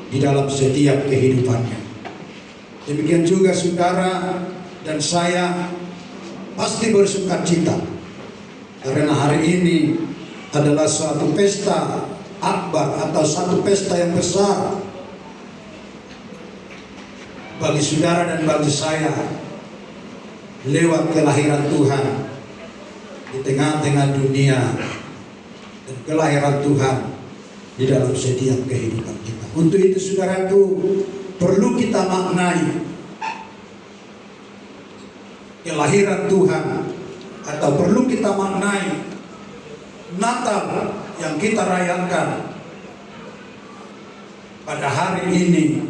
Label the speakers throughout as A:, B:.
A: di dalam setiap kehidupannya. Demikian juga saudara dan saya pasti bersuka cita karena hari ini adalah suatu pesta akbar atau satu pesta yang besar bagi saudara dan bagi saya lewat kelahiran Tuhan di tengah-tengah dunia dan kelahiran Tuhan di dalam setiap kehidupan kita. Untuk itu saudaraku, perlu kita maknai kelahiran Tuhan atau perlu kita maknai Natal yang kita rayakan pada hari ini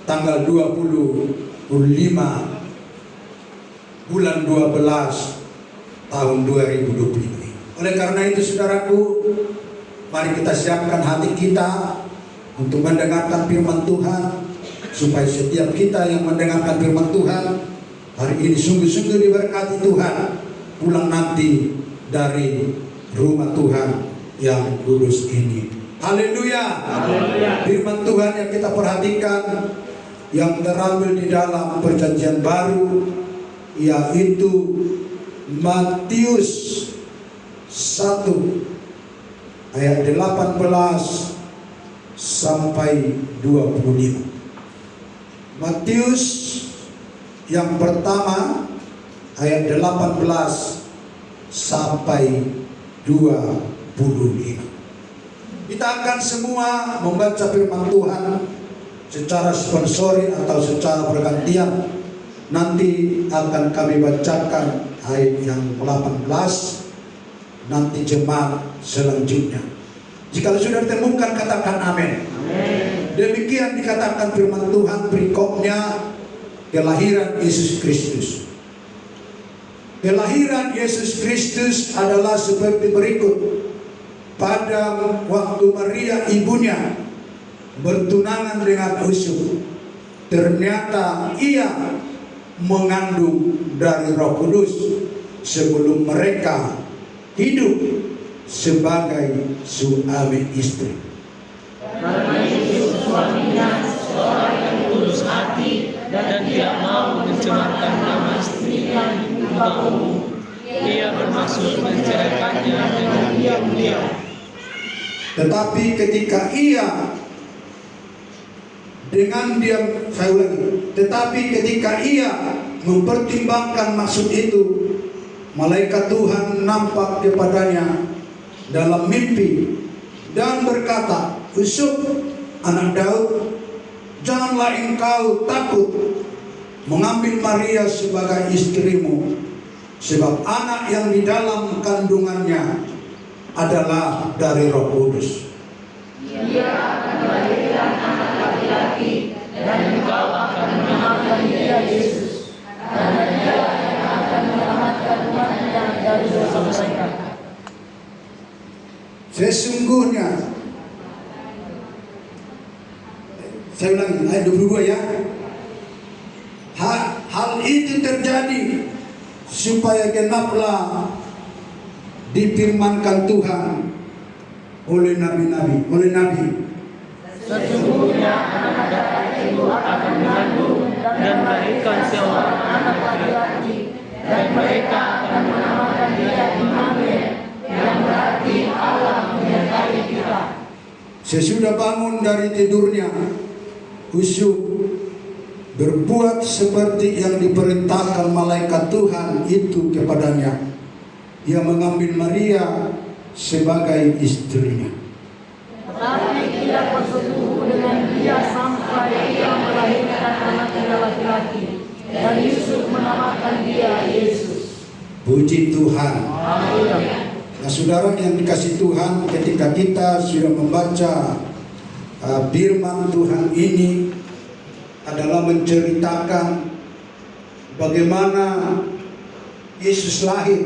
A: tanggal 25 bulan 12 tahun 2025. Oleh karena itu saudaraku, mari kita siapkan hati kita untuk mendengarkan firman Tuhan, supaya setiap kita yang mendengarkan firman Tuhan hari ini sungguh-sungguh diberkati Tuhan pulang nanti dari rumah Tuhan yang kudus ini. Haleluya. Firman Tuhan yang kita perhatikan yang terambil di dalam perjanjian baru, yaitu Matius 1 ayat 18 sampai 25. Matius yang pertama ayat 18 sampai 25. Kita akan semua membaca firman Tuhan secara sponsori atau secara bergantian. Nanti akan kami bacakan ayat yang 18, nanti jemaat selanjutnya. Jika sudah ditemukan katakan amin. Demikian dikatakan firman Tuhan berikutnya, kelahiran Yesus Kristus. Kelahiran Yesus Kristus adalah seperti berikut. Pada waktu Maria ibunya bertunangan dengan Yusuf, ternyata ia mengandung dari Roh Kudus sebelum mereka hidup sebagai suami istri.
B: Karena Yesus suaminya seorang yang tulus hati dan tidak mau mencemarkan nama istrinya di muka umum, ia bermaksud menceraikannya dengan diam-diam.
A: Tetapi ketika ia mempertimbangkan maksud itu, malaikat Tuhan nampak kepadanya dalam mimpi dan berkata, Yusuf, anak Daud, janganlah engkau takut mengambil Maria sebagai istrimu, sebab anak yang di dalam kandungannya adalah dari Roh Kudus.
B: Ia akan melahirkan anak laki-laki, dan engkau akan menamakan dia Yesus, karena dia yang akan menyelamatkan umatnya dari dosa mereka.
A: Sesungguhnya, saya ulangi ayat 22 ya. Hal itu terjadi supaya genaplah difirmankan Tuhan oleh nabi.
B: Sesungguhnya anak dari ibu akan mengandung dan melahirkan seorang anak laki-laki, dan mereka akan menamakan dia Immanuel, yang berarti Allah menyertai kita.
A: Sesudah bangun dari tidurnya, Yusuf berbuat seperti yang diperintahkan malaikat Tuhan itu kepadanya. Ia mengambil Maria sebagai istrinya.
B: Tetapi tidak bersetubuh dengan dia sampai ia melahirkan anaknya laki-laki, dan Yusuf menamakan dia Yesus.
A: Puji Tuhan.
B: Amin.
A: Nah, saudara yang dikasih Tuhan, ketika kita sudah membaca firman Tuhan ini adalah menceritakan bagaimana Yesus lahir,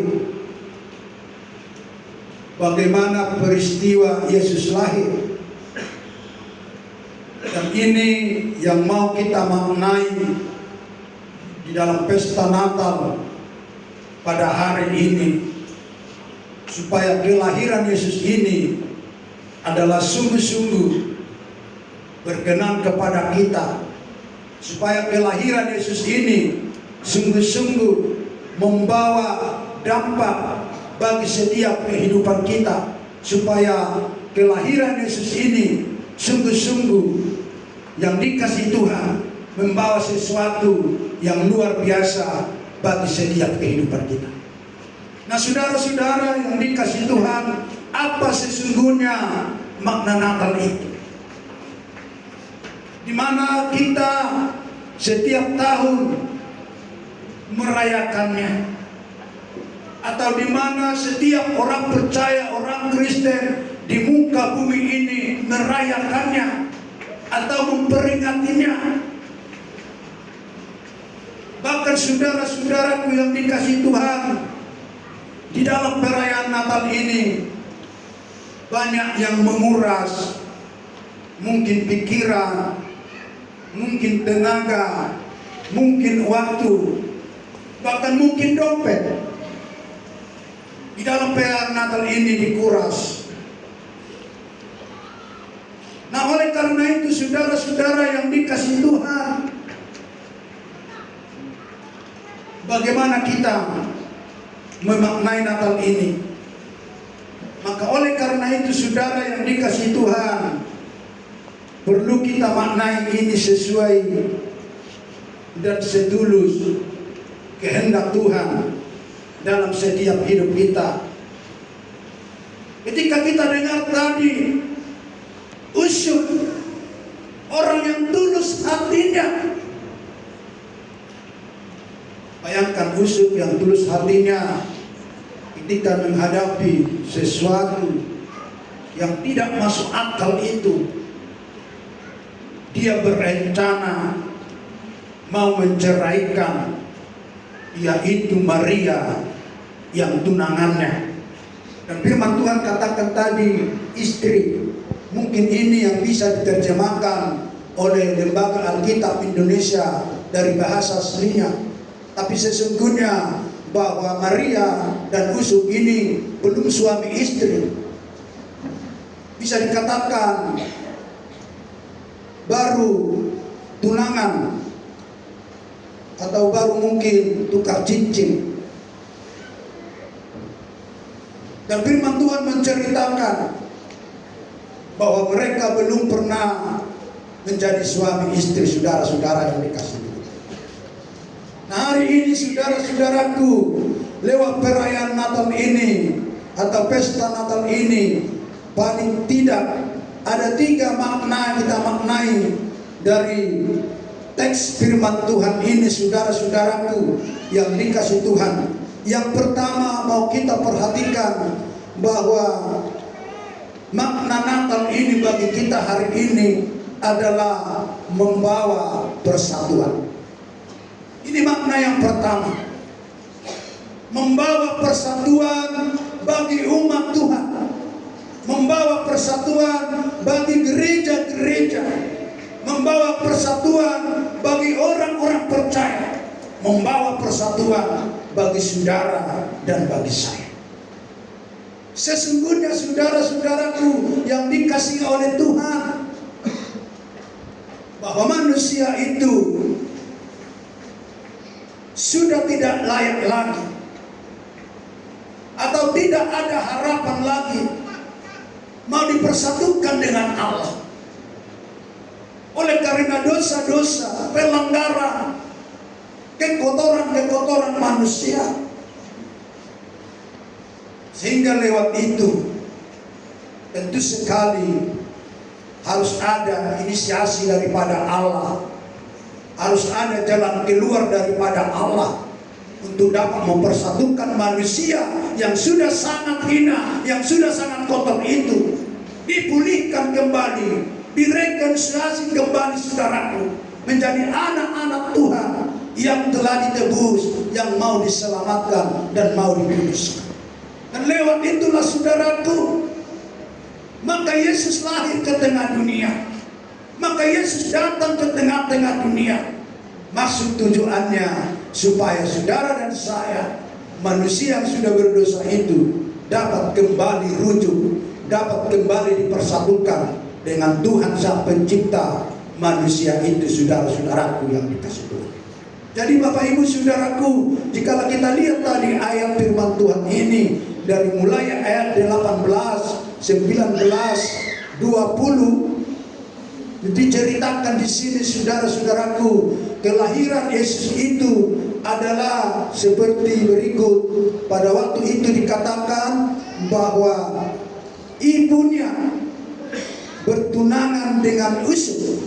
A: bagaimana peristiwa Yesus lahir. Dan ini yang mau kita maknai di dalam pesta Natal pada hari ini, supaya kelahiran Yesus ini adalah sungguh-sungguh berkenan kepada kita, supaya kelahiran Yesus ini sungguh-sungguh membawa dampak bagi setiap kehidupan kita, supaya kelahiran Yesus ini sungguh-sungguh yang dikasih Tuhan membawa sesuatu yang luar biasa bagi setiap kehidupan kita. Nah, saudara-saudara yang dikasih Tuhan, apa sesungguhnya makna Natal itu? Di mana kita setiap tahun merayakannya, atau di mana setiap orang percaya, orang Kristen di muka bumi ini merayakannya atau memperingatinya. Bahkan saudara-saudaraku yang dikasih Tuhan, di dalam perayaan Natal ini banyak yang menguras mungkin pikiran, mungkin tenaga, mungkin waktu, bahkan mungkin dompet. Di dalam perayaan Natal ini dikuras. Nah, oleh karena itu saudara-saudara yang dikasih Tuhan, bagaimana kita memaknai Natal ini? Maka oleh karena itu saudara yang dikasih Tuhan, perlu kita maknai ini sesuai dan setulus kehendak Tuhan dalam setiap hidup kita. Ketika kita dengar tadi usyuk orang yang tulus hatinya, bayangkan usyuk yang tulus hatinya ketika menghadapi sesuatu yang tidak masuk akal itu, dia berencana mau menceraikan, yaitu Maria yang tunangannya. Dan firman Tuhan katakan tadi istri. Mungkin ini yang bisa diterjemahkan oleh Lembaga Alkitab Indonesia dari bahasa aslinya. Tapi sesungguhnya bahwa Maria dan Yusuf ini belum suami istri. Bisa dikatakan baru tunangan, atau baru mungkin tukar cincin. Dan firman Tuhan menceritakan bahwa mereka belum pernah menjadi suami istri, saudara-saudara yang dikasihi Tuhan. Nah, hari ini saudara-saudaraku, lewat perayaan Natal ini atau pesta Natal ini, paling tidak ada 3 makna kita maknai dari teks firman Tuhan ini, saudara-saudaraku yang dikasih Tuhan. Yang pertama mau kita perhatikan bahwa makna Natal ini bagi kita hari ini adalah membawa persatuan. Ini makna yang pertama, membawa persatuan bagi umat Tuhan, membawa persatuan bagi gereja-gereja, membawa persatuan bagi orang-orang percaya, membawa persatuan bagi saudara dan bagi saya. Sesungguhnya saudara-saudaraku yang dikasihi oleh Tuhan, bahwa manusia itu sudah tidak layak lagi, atau tidak ada harapan lagi mau dipersatukan dengan Allah. Oleh karena dosa-dosa, pelanggaran, kekotoran-kekotoran manusia, sehingga lewat itu tentu sekali harus ada inisiasi daripada Allah, harus ada jalan keluar daripada Allah untuk dapat mempersatukan manusia yang sudah sangat hina, yang sudah sangat kotor itu, dipulihkan kembali, direkonsiliasi kembali saudaraku, menjadi anak-anak Tuhan yang telah ditebus, yang mau diselamatkan dan mau dikuduskan. Dan lewat itulah saudaraku, maka Yesus lahir ke tengah dunia, maka Yesus datang ke tengah-tengah dunia. Maksud tujuannya supaya saudara dan saya, manusia yang sudah berdosa itu, dapat kembali rujuk, dapat kembali dipersatukan dengan Tuhan Sang Pencipta manusia itu, saudara-saudaraku yang dikasih Tuhan. Jadi Bapak Ibu Saudaraku, jika kita lihat tadi ayat firman Tuhan ini dari mulai ayat 18, 19, 20 diceritakan di sini, saudara-saudaraku, kelahiran Yesus itu adalah seperti berikut. Pada waktu itu dikatakan bahwa ibunya bertunangan dengan Yusuf.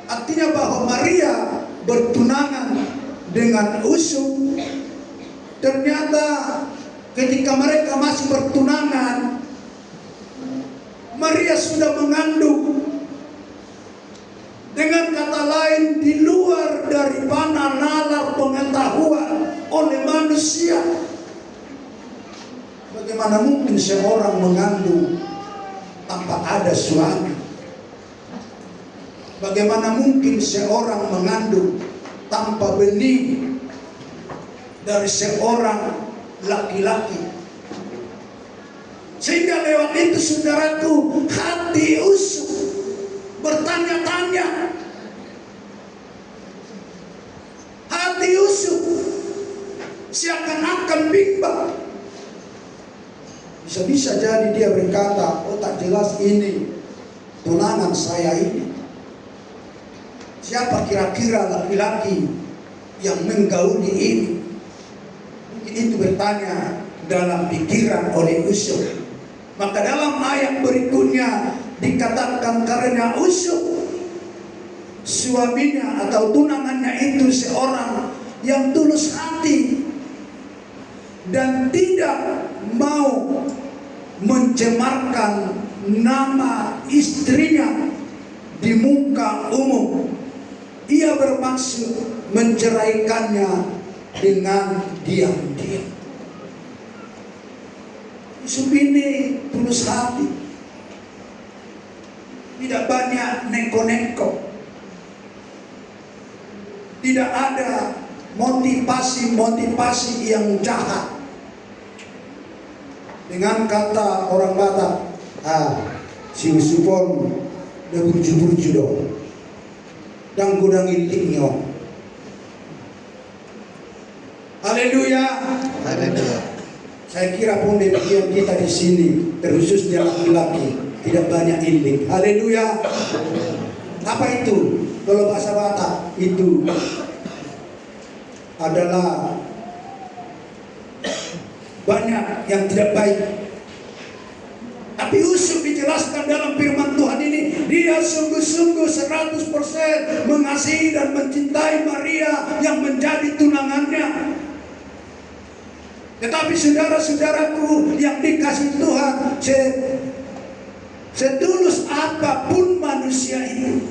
A: Artinya bahwa Maria bertunangan dengan Yusuf. Ternyata ketika mereka masih bertunangan, Maria sudah mengandung. Dengan kata lain, di luar daripada nalar pengetahuan oleh manusia. Bagaimana mungkin seorang mengandung tanpa ada suami? Bagaimana mungkin seorang mengandung tanpa benih dari seorang laki-laki? Sehingga lewat itu, saudaraku, hati Yusuf bertanya-tanya. Hati Yusuf seakan-akan bimbang. Bisa-bisa jadi dia berkata, oh tak jelas ini tunangan saya ini. Siapa kira-kira laki-laki yang menggauli ini? Mungkin itu bertanya dalam pikiran oleh Yusuf. Maka dalam ayat berikutnya dikatakan karena Yusuf suaminya atau tunangannya itu seorang yang tulus hati dan tidak mau mencemarkan nama istrinya di muka umum, ia bermaksud menceraikannya dengan diam-diam. Yusuf ini tulus hati, tidak banyak neko-neko, tidak ada motivasi-motivasi yang jahat. Dengan kata orang Batak, si Yusufon udah burju-burju dong, dan gudang iliknya. Haleluya.
C: Haleluya.
A: Saya kira pun demikian kita di sini, terkhususnya laki-laki, tidak banyak ilik. Haleluya. Apa itu? Kalau bahasa Batak itu adalah banyak yang tidak baik. Tapi Yusuf dijelaskan dalam firman Tuhan ini, dia sungguh-sungguh 100% mengasihi dan mencintai Maria yang menjadi tunangannya. Tetapi saudara-saudaraku yang dikasih Tuhan, setulus apapun manusia itu,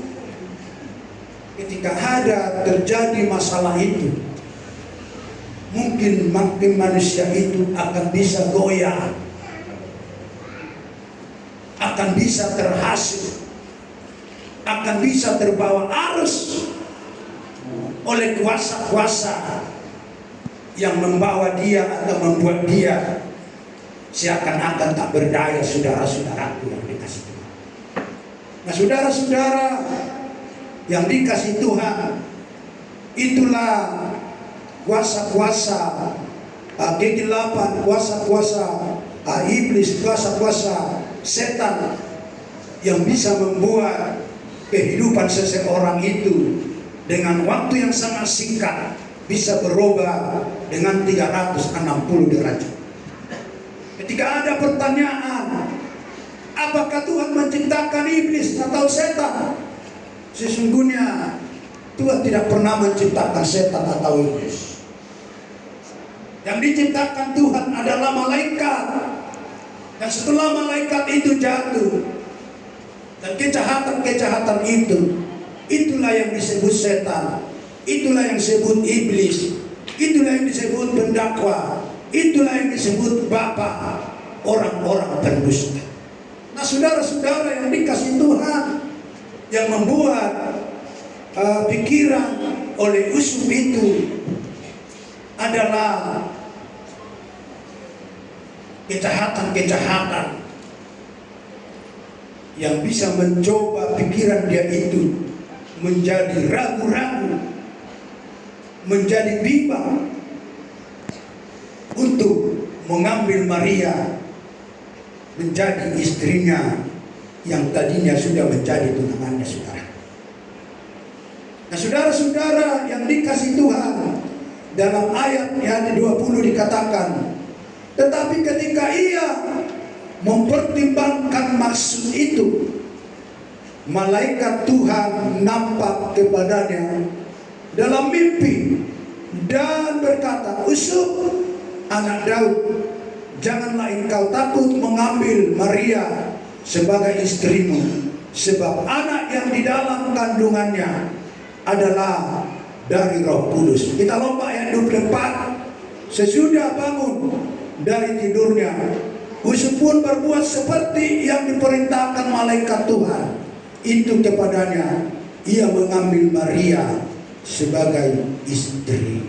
A: ketika ada terjadi masalah itu, mungkin manusia itu akan bisa goyah, akan bisa terhasut, akan bisa terbawa arus oleh kuasa-kuasa yang membawa dia atau membuat dia seakan-akan tak berdaya, saudara-saudaraku yang dikasih Tuhan. Nah, saudara-saudara yang dikasih Tuhan, itulah kuasa-kuasa kegelapan, kuasa-kuasa iblis, kuasa-kuasa setan yang bisa membuat kehidupan seseorang itu dengan waktu yang sangat singkat bisa berubah dengan 360 derajat. Ketika ada pertanyaan, apakah Tuhan menciptakan iblis atau setan? Sesungguhnya Tuhan tidak pernah menciptakan setan atau iblis. Yang diciptakan Tuhan adalah malaikat. Dan setelah malaikat itu jatuh, dan kejahatan-kejahatan itu, itulah yang disebut setan, itulah yang disebut iblis, itulah yang disebut pendakwa, itulah yang disebut bapa orang-orang pendusta. Nah, saudara-saudara yang dikasih Tuhan, yang membuat pikiran oleh Yusuf itu adalah kejahatan-kejahatan yang bisa mencoba pikiran dia itu menjadi ragu-ragu, menjadi bimbang untuk mengambil Maria menjadi istrinya yang tadinya sudah menjadi tunangannya, saudara. Nah, saudara-saudara yang dikasih Tuhan, dalam ayat yang 20 dikatakan, tetapi ketika ia mempertimbangkan maksud itu, malaikat Tuhan nampak kepadanya dalam mimpi dan berkata, "Usuk, anak Daud, janganlah engkau takut mengambil Maria sebagai istrimu, sebab anak yang di dalam kandungannya adalah dari Roh Kudus." Kita lompat ayat 24. Sesudah bangun dari tidurnya, Usuk pun berbuat seperti yang diperintahkan malaikat Tuhan itu kepadanya. Ia mengambil Maria sebagai istri.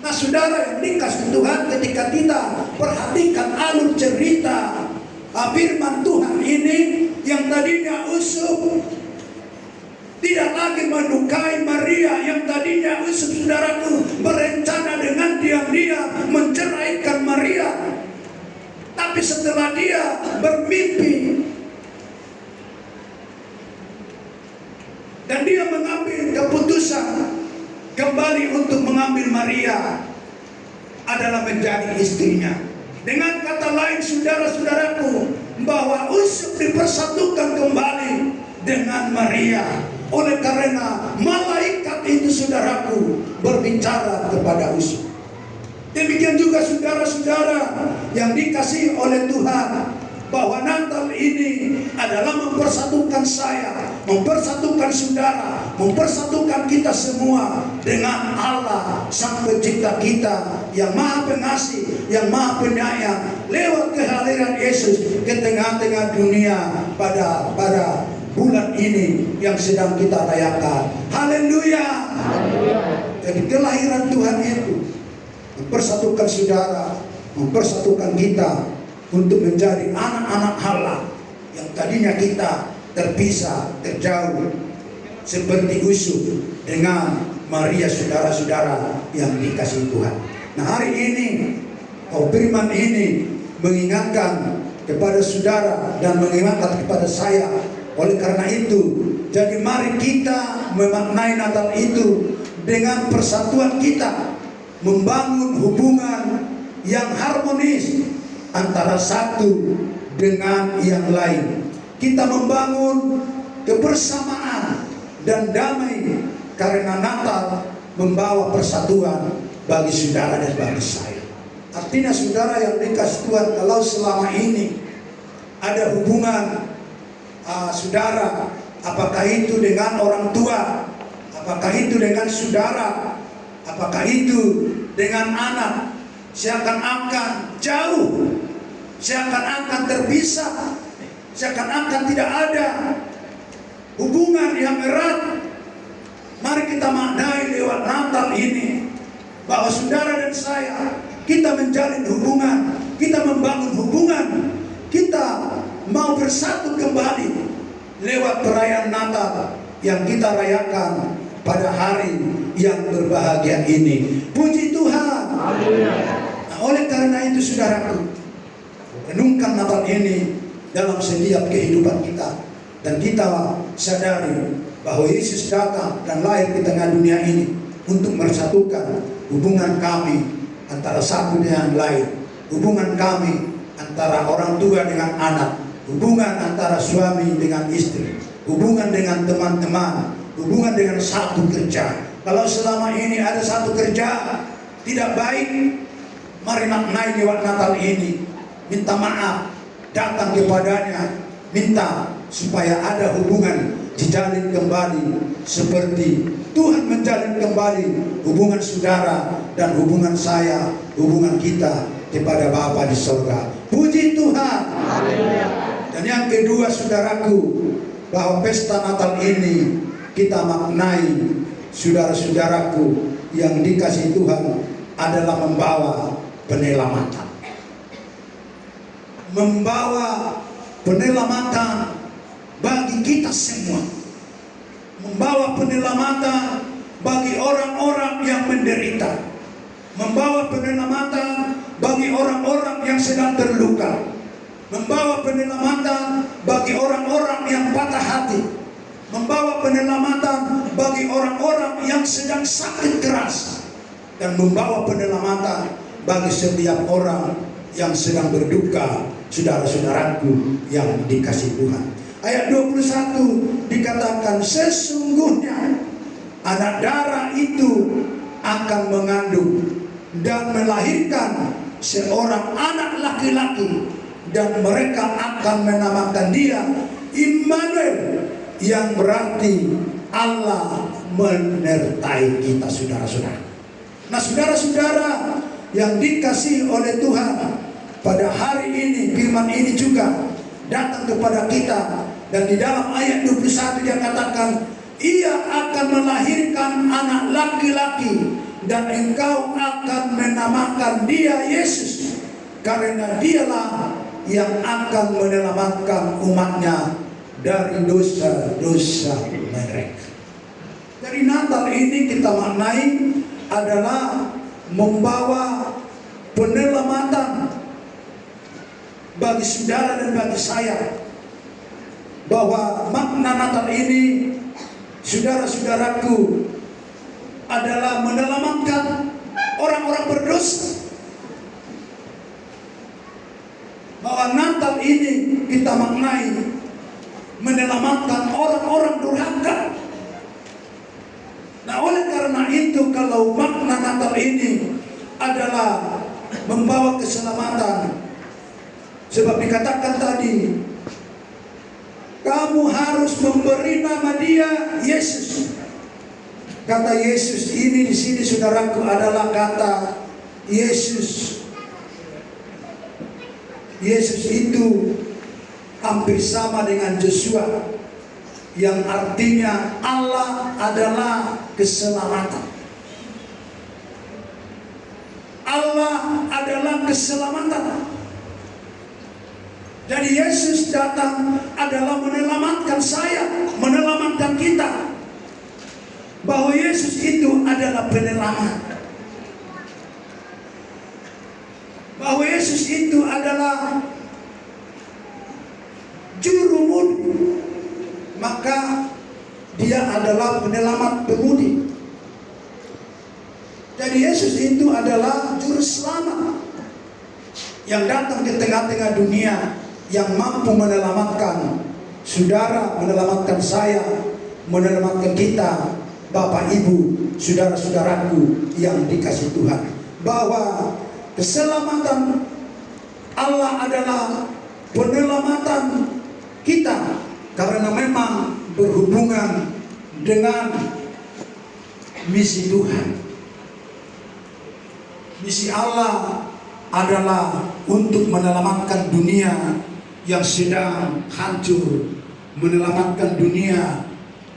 A: Nah, saudara yang dikasih Tuhan, ketika kita perhatikan alur cerita firman Tuhan ini, yang tadinya Usuk tidak lagi menyukai Maria, yang tadinya Usuk, saudaraku, berencana dengan diam-diam menceraikan Maria. Tapi setelah dia bermimpi dan dia mengambil keputusan kembali untuk mengambil Maria adalah menjadi istrinya. Dengan kata lain, saudara-saudaraku, bahwa Usuk dipersatukan kembali dengan Maria. Oleh karena malaikat itu, saudaraku, berbicara kepada Usuk. Demikian juga saudara-saudara yang dikasihi oleh Tuhan, bahwa Natal ini adalah mempersatukan saya, mempersatukan saudara, mempersatukan kita semua dengan Allah, Sang Pencipta kita, yang Maha Pengasih, yang Maha Penyayang, lewat kehadiran Yesus ke tengah-tengah dunia pada bulan ini yang sedang kita rayakan. Haleluya. Jadi kelahiran Tuhan itu mempersatukan saudara, mempersatukan kita untuk menjadi anak-anak Allah yang tadinya kita terpisah, terjauh, seperti Usuk dengan Maria, saudara-saudara yang dikasihi Tuhan. Nah, hari ini firman ini mengingatkan kepada saudara dan mengingatkan kepada saya. Oleh karena itu, jadi mari kita memaknai Natal itu dengan persatuan kita, membangun hubungan yang harmonis antara satu dengan yang lain. Kita membangun kebersamaan dan damai, karena Natal membawa persatuan bagi saudara dan bagi saya. Artinya, saudara yang dikasih Tuhan, kalau selama ini ada hubungan saudara, apakah itu dengan orang tua, apakah itu dengan saudara, apakah itu dengan anak, seakan-akan jauh, seakan-akan terpisah, seakan-akan tidak ada hubungan yang erat. Mari kita maknai lewat Natal ini bahwa saudara dan saya, kita menjalin hubungan, kita membangun hubungan, kita mau bersatu kembali lewat perayaan Natal yang kita rayakan pada hari yang berbahagia ini. Puji Tuhan. Nah, oleh karena itu, saudaraku, renungkan Natal ini dalam setiap kehidupan kita, dan kita sadari bahwa Yesus datang dan lahir di tengah dunia ini untuk menyatukan hubungan kami antara satu dengan lain, hubungan kami antara orang tua dengan anak, hubungan antara suami dengan istri, hubungan dengan teman-teman, hubungan dengan satu kerja. Kalau selama ini ada satu kerja tidak baik, mari maknai lewat Natal ini, minta maaf, datang kepadanya, minta supaya ada hubungan dijalin kembali seperti Tuhan menjalin kembali hubungan saudara dan hubungan saya, hubungan kita kepada Bapa di surga. Puji Tuhan. Dan yang kedua, saudaraku, bahwa pesta Natal ini kita maknai, saudara-saudaraku yang dikasihi Tuhan, adalah membawa penyelamatan. Membawa penyelamatan bagi kita semua, membawa penyelamatan bagi orang-orang yang menderita, membawa penyelamatan bagi orang-orang yang sedang terluka, membawa penyelamatan bagi orang-orang yang patah hati, membawa penyelamatan bagi orang-orang yang sedang sakit keras, dan membawa penyelamatan bagi setiap orang yang sedang berduka, saudara-saudaraku yang dikasihi Tuhan. Ayat 21 dikatakan, sesungguhnya anak darah itu akan mengandung dan melahirkan seorang anak laki-laki, dan mereka akan menamakan dia Immanuel, yang berarti Allah menyertai kita, saudara-saudara. Nah, saudara-saudara yang dikasihi oleh Tuhan, pada hari ini firman ini juga datang kepada kita, dan di dalam ayat 21 dia katakan, ia akan melahirkan anak laki-laki, dan engkau akan menamakan dia Yesus, karena dialah yang akan menyelamatkan umatnya dari dosa-dosa mereka. Dari Natal ini kita maknai adalah membawa penyelamatan bagi saudara dan bagi saya, bahwa makna Natal ini, saudara-saudaraku, adalah menyelamatkan orang-orang berdosa. Bahwa Natal ini kita maknai menyelamatkan orang-orang durhaka. Nah, oleh karena itu, kalau makna Natal ini adalah membawa keselamatan, sebab dikatakan tadi, kamu harus memberi nama dia Yesus. Kata Yesus ini di sini, saudaraku, adalah kata Yesus. Yesus itu hampir sama dengan Joshua, yang artinya Allah adalah keselamatan. Allah adalah keselamatan. Jadi Yesus datang adalah menyelamatkan saya, menyelamatkan kita. Bahwa Yesus itu adalah penyelamat. Bahwa Yesus itu adalah juru mudi, maka dia adalah penyelamat pemudi. Jadi Yesus itu adalah juru selamat yang datang ke tengah-tengah dunia, yang mampu menyelamatkan saudara, menyelamatkan saya, menyelamatkan kita, Bapak Ibu, saudara-saudaraku yang dikasihi Tuhan. Bahwa keselamatan Allah adalah penyelamatan kita, karena memang berhubungan dengan misi Tuhan. Misi Allah adalah untuk menyelamatkan dunia yang sedang hancur, menyelamatkan dunia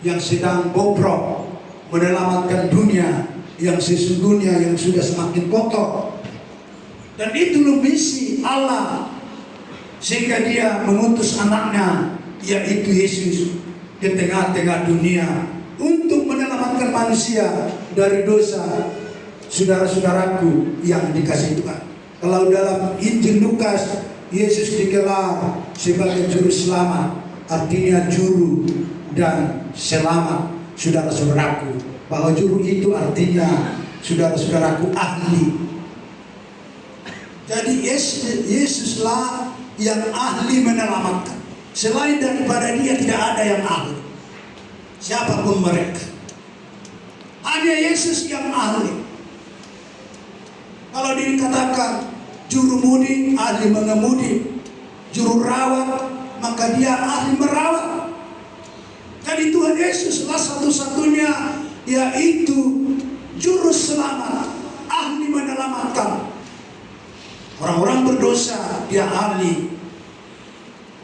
A: yang sedang bobrok, menyelamatkan dunia yang sesungguhnya yang sudah semakin kotor. Dan itulah misi Allah, sehingga dia mengutus anaknya, yaitu Yesus, ke tengah-tengah dunia untuk menyelamatkan manusia dari dosa. Saudara-saudaraku yang dikasihi Tuhan, kalau dalam Injil Lukas, Yesus digelar sebagai juru selamat, artinya juru dan selamat. Saudara-saudaraku, bahwa juru itu artinya, saudara-saudaraku, ahli. Jadi Yesuslah yang ahli menyelamatkan. Selain daripada dia tidak ada yang ahli, siapapun mereka. Hanya Yesus yang ahli. Kalau dikatakan juru mudi, ahli mengemudi, juru rawat, maka dia ahli merawat. Jadi Tuhan Yesuslah satu-satunya, yaitu juru selamat, ahli menyelamatkan. Orang-orang berdosa, dia ahli.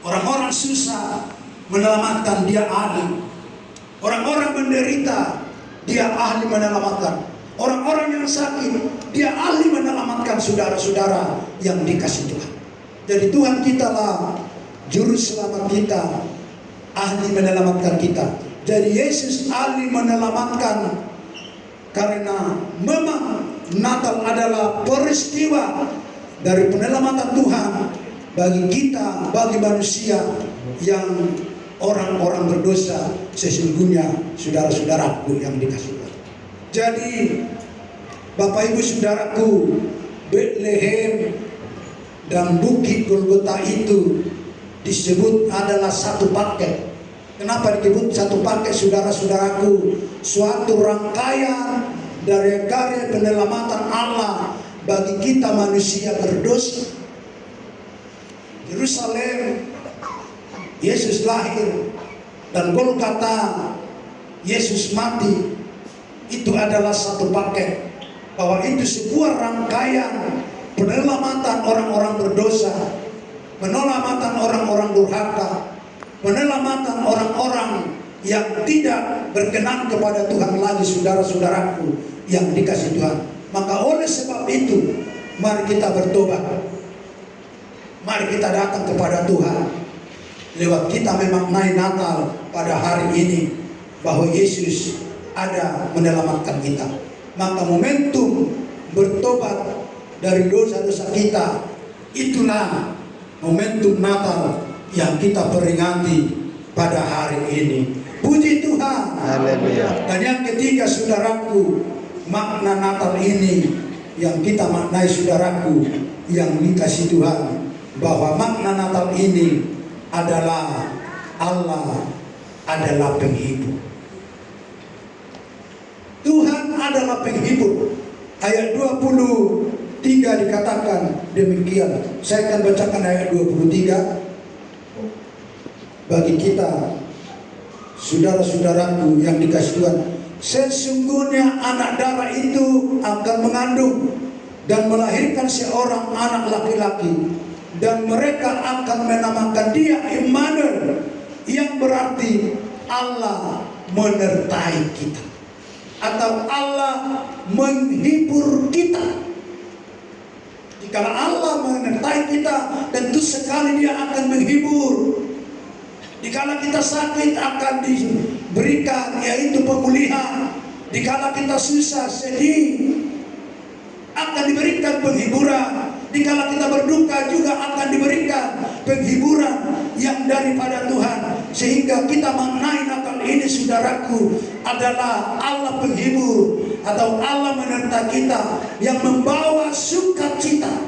A: Orang-orang susah, menyelamatkan, dia ahli. Orang-orang menderita, dia ahli menyelamatkan. Orang-orang yang sakit, dia ahli menyelamatkan, saudara-saudara yang dikasihi Tuhan. Jadi Tuhan kita lah juru selamat kita, ahli menyelamatkan kita. Jadi Yesus ahli menyelamatkan, karena memang Natal adalah peristiwa dari penyelamatan Tuhan bagi kita, bagi manusia yang orang-orang berdosa, sesungguhnya saudara-saudaraku yang dikasihi Tuhan. Jadi Bapak Ibu Saudaraku, Bethlehem dan Bukit Golgota itu disebut adalah satu paket. Kenapa disebut satu paket, saudara-saudaraku? Suatu rangkaian dari karya penyelamatan Allah bagi kita manusia berdosa. Yerusalem, Yesus lahir, dan Golgota, Yesus mati, itu adalah satu paket. Bahwa itu sebuah rangkaian penyelamatan orang-orang berdosa, penyelamatan orang-orang durhaka, penyelamatan orang-orang yang tidak berkenan kepada Tuhan lagi, saudara-saudaraku yang dikasih Tuhan. Maka oleh sebab itu, mari kita bertobat. Mari kita datang kepada Tuhan. Lewat kita memaknai Natal pada hari ini, bahwa Yesus ada menyelamatkan kita. Maka momentum bertobat dari dosa-dosa kita, itulah momentum Natal yang kita peringati pada hari ini. Puji Tuhan.
B: Haleluya.
A: Dan yang ketiga, saudaraku, makna Natal ini yang kita maknai, saudaraku yang dikasih Tuhan, bahwa makna Natal ini adalah Allah adalah penghibur. Tuhan adalah penghibur. Ayat 23 dikatakan demikian. Saya akan bacakan ayat 23. Bagi kita, saudara-saudaraku yang dikasih Tuhan, sesungguhnya anak darah itu akan mengandung dan melahirkan seorang anak laki-laki, dan mereka akan menamakan dia Immanuel, yang berarti Allah menyertai kita, atau Allah menghibur kita. Jika Allah menyertai kita, tentu sekali dia akan menghibur. Dikala kita sakit akan diberikan yaitu pemulihan. Dikala kita susah, sedih, akan diberikan penghiburan. Dikala kita berduka juga akan diberikan penghiburan yang daripada Tuhan. Sehingga kita maknai Natal ini, saudaraku, adalah Allah penghibur, atau Allah menyertai kita yang membawa sukacita.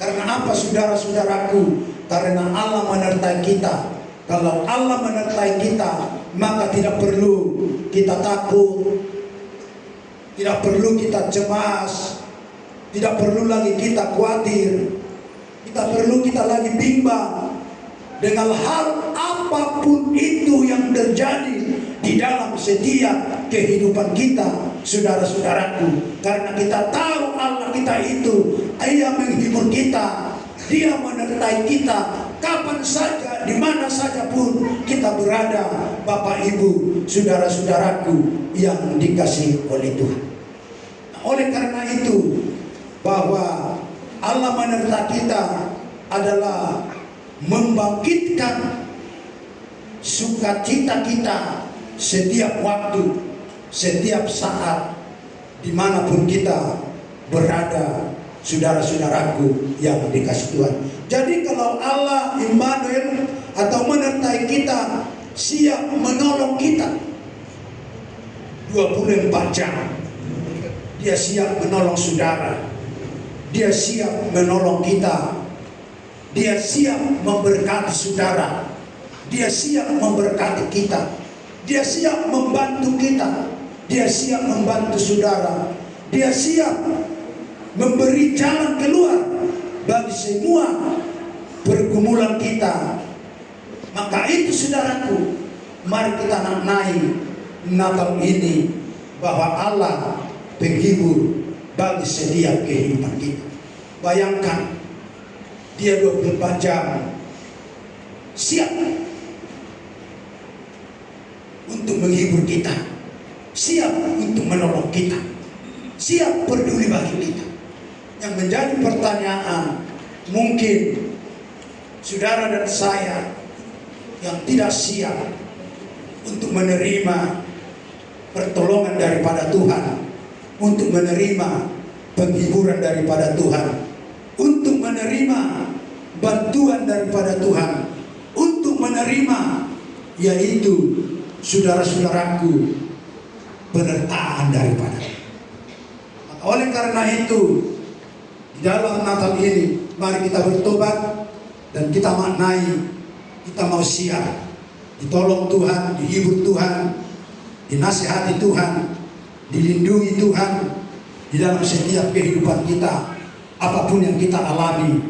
A: Karena apa, saudara-saudaraku? Karena Allah menyertai kita. Kalau Allah menyertai kita, maka tidak perlu kita takut, tidak perlu kita cemas, tidak perlu lagi kita khawatir, tidak perlu kita lagi bimbang dengan hal apapun itu yang terjadi di dalam setiap kehidupan kita, saudara-saudaraku. Karena kita tahu Allah kita itu, Dia menghibur kita, Dia menyertai kita kapan saja, di mana saja pun kita berada, Bapak Ibu, saudara-saudaraku yang dikasihi oleh Tuhan. Nah, oleh karena itu, bahwa Allah menyertai kita adalah membangkitkan sukacita kita setiap waktu, setiap saat, dimanapun kita berada, saudara-saudaraku yang dikasih Tuhan. Jadi kalau Allah Immanuel atau menyertai kita, siap menolong kita 24 jam. Dia siap menolong saudara. Dia siap menolong kita. Dia siap memberkati saudara. Dia siap memberkati kita. Dia siap membantu kita. Dia siap membantu saudara. Dia siap memberi jalan keluar bagi semua pergumulan kita. Maka itu, saudaraku, mari kita maknai Natal ini bahwa Allah penghibur bagi setiap kehidupan kita. Bayangkan, Dia 24 jam siap untuk menghibur kita, siap untuk menolong kita, siap peduli bagi kita. Yang menjadi pertanyaan, mungkin saudara dan saya yang tidak siap untuk menerima pertolongan daripada Tuhan, untuk menerima penghiburan daripada Tuhan, untuk menerima bantuan daripada Tuhan, untuk menerima yaitu saudara-saudaraku penyertaan daripada. Oleh karena itu di dalam Natal ini mari kita bertobat dan kita maknai, kita mau siap ditolong Tuhan, dihibur Tuhan, dinasihati Tuhan, dilindungi Tuhan di dalam setiap kehidupan kita, apapun yang kita alami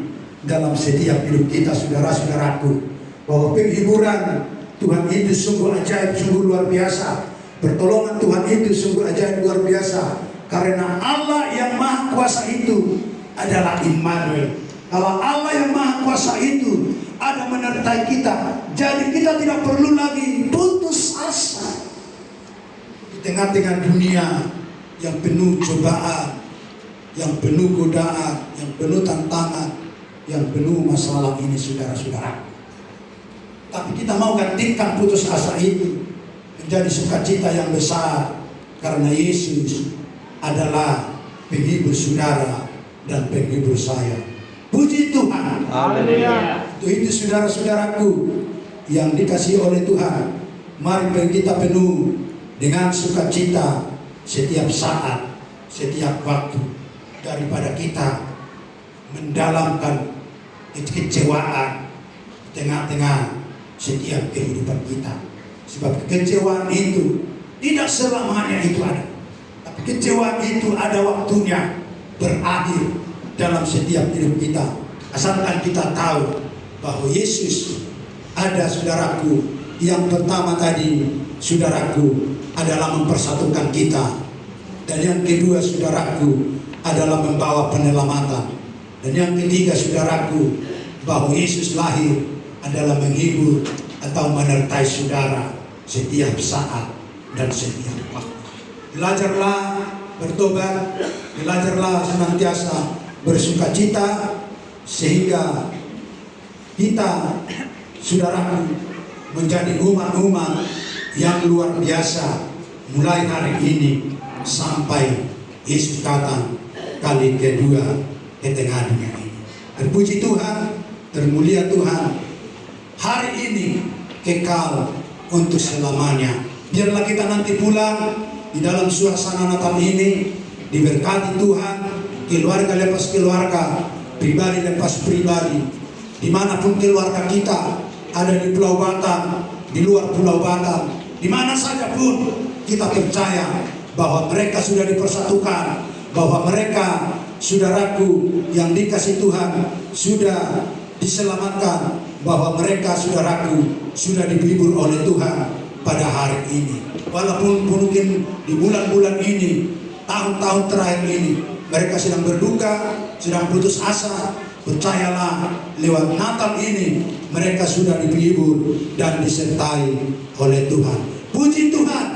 A: dalam setiap hidup kita, saudara-saudaraku, bahwa penghiburan Tuhan itu sungguh ajaib, sungguh luar biasa. Pertolongan Tuhan itu sungguh ajaib, luar biasa. Karena Allah yang Maha Kuasa itu adalah Immanuel. Kalau Allah yang Maha Kuasa itu ada menyertai kita, jadi kita tidak perlu lagi putus asa di tengah-tengah dunia yang penuh cobaan, yang penuh godaan, yang penuh tantangan, yang penuh masalah ini, saudara-saudara. Tapi kita mau gantikan putus asa itu menjadi sukacita yang besar, karena Yesus adalah penghibur saudara dan penghibur saya. Puji Tuhan.
B: Haleluya.
A: Itu saudara-saudaraku yang dikasihi oleh Tuhan. Mari kita penuh dengan sukacita setiap saat, setiap waktu, daripada kita mendalamkan kekecewaan di tengah-tengah setiap kehidupan kita. Sebab kekecewaan itu tidak selamanya itu ada, tapi kekecewaan itu ada waktunya berakhir dalam setiap hidup kita. Asalkan kita tahu bahwa Yesus ada, saudaraku. Yang pertama tadi, saudaraku, adalah mempersatukan kita. Dan yang kedua, saudaraku, adalah membawa penyelamatan. Dan yang ketiga, saudaraku, bahwa Yesus lahir adalah menghibur atau menyertai saudara setiap saat dan setiap waktu. Belajarlah bertobat, belajarlah senantiasa bersukacita, sehingga kita, saudaraku, menjadi umat-umat yang luar biasa mulai hari ini sampai Yesus datang kali kedua ke tengah dunia ini. Terpuji Tuhan, termulia Tuhan. Hari ini kekal untuk selamanya. Biarlah kita nanti pulang di dalam suasana Natal ini diberkati Tuhan, keluarga lepas keluarga, pribadi lepas pribadi, dimanapun keluarga kita ada, di Pulau Batam, di luar Pulau Batam, di mana saja pun kita percaya bahwa mereka sudah dipersatukan, bahwa mereka, saudaraku yang dikasih Tuhan, sudah diselamatkan, bahwa mereka, saudaraku, sudah dihibur oleh Tuhan pada hari ini. Walaupun mungkin di bulan-bulan ini, tahun-tahun terakhir ini, mereka sedang berduka, sedang putus asa. Percayalah, lewat Natal ini mereka sudah dihibur dan disertai oleh Tuhan. Puji Tuhan.